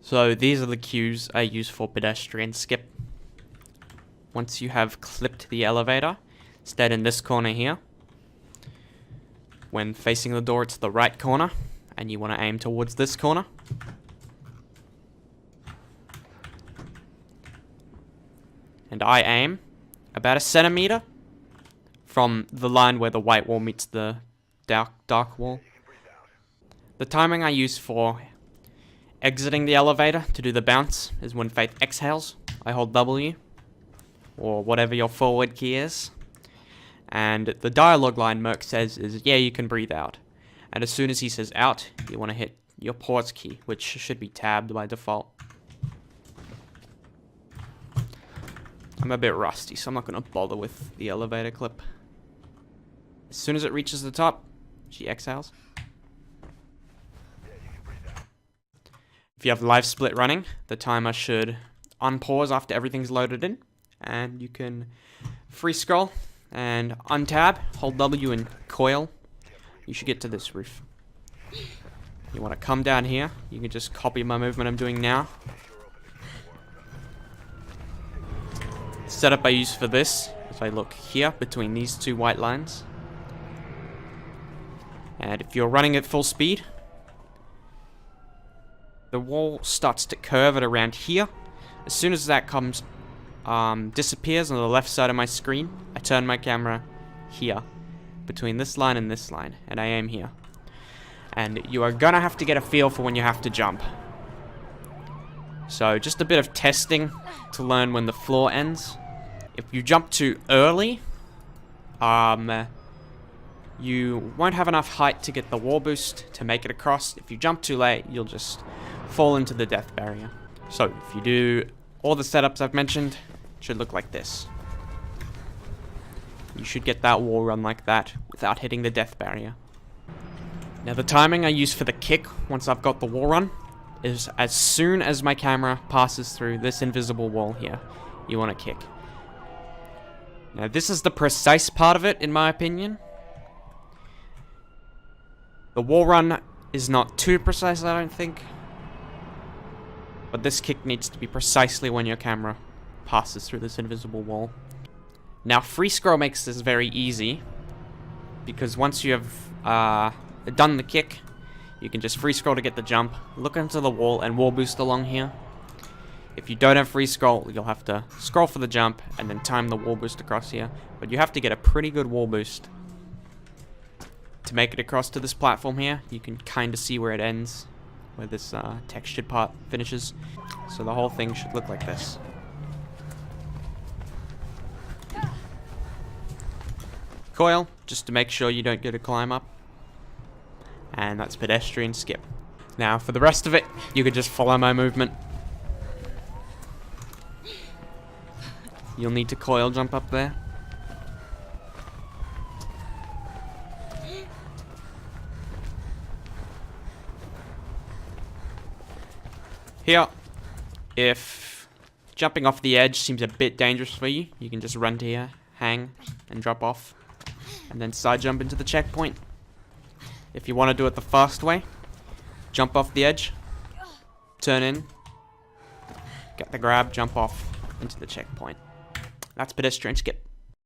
So these are the cues I use for pedestrian skip. Once you have clipped the elevator, stand in this corner here. When facing the door, it's the right corner, and you want to aim towards this corner. And I aim about 1 centimeter from the line where the white wall meets the dark wall. The timing I use for exiting the elevator to do the bounce is when Faith exhales. I hold W, or whatever your forward key is. And the dialogue line Merc says is, yeah, you can breathe out. And as soon as he says out, you want to hit your pause key, which should be tabbed by default. I'm a bit rusty, so I'm not going to bother with the elevator clip. As soon as it reaches the top, she exhales. If you have live split running, the timer should unpause after everything's loaded in. And you can free scroll and untab, hold W and coil. You should get to this roof. You want to come down here. You can just copy my movement I'm doing now. The setup I use for this is I look here between these two white lines. And if you're running at full speed, the wall starts to curve at around here. As soon as that comes, disappears on the left side of my screen, I turn my camera here, between this line and this line, and I aim here. And you are gonna have to get a feel for when you have to jump. So just a bit of testing to learn when the floor ends. If you jump too early, you won't have enough height to get the wall boost to make it across. If you jump too late, you'll just fall into the death barrier. So if you do all the setups I've mentioned, it should look like this. You should get that wall run like that without hitting the death barrier. Now the timing I use for the kick, once I've got the wall run, is as soon as my camera passes through this invisible wall here, you want to kick. Now this is the precise part of it, in my opinion. The wall run is not too precise, I don't think. But this kick needs to be precisely when your camera passes through this invisible wall. Now free scroll makes this very easy, because once you have done the kick, you can just free scroll to get the jump, look into the wall, and wall boost along here. If you don't have free scroll, you'll have to scroll for the jump and then time the wall boost across here. But you have to get a pretty good wall boost to make it across to this platform here. You can kind of see where it ends, where this textured part finishes. So the whole thing should look like this. Coil, just to make sure you don't get a climb up. And that's pedestrian skip. Now for the rest of it, you could just follow my movement. You'll need to coil jump up there. Here, if jumping off the edge seems a bit dangerous for you, you can just run to here, hang, and drop off, and then side jump into the checkpoint. If you want to do it the fast way, jump off the edge, turn in, get the grab, jump off into the checkpoint. That's pedestrian skip.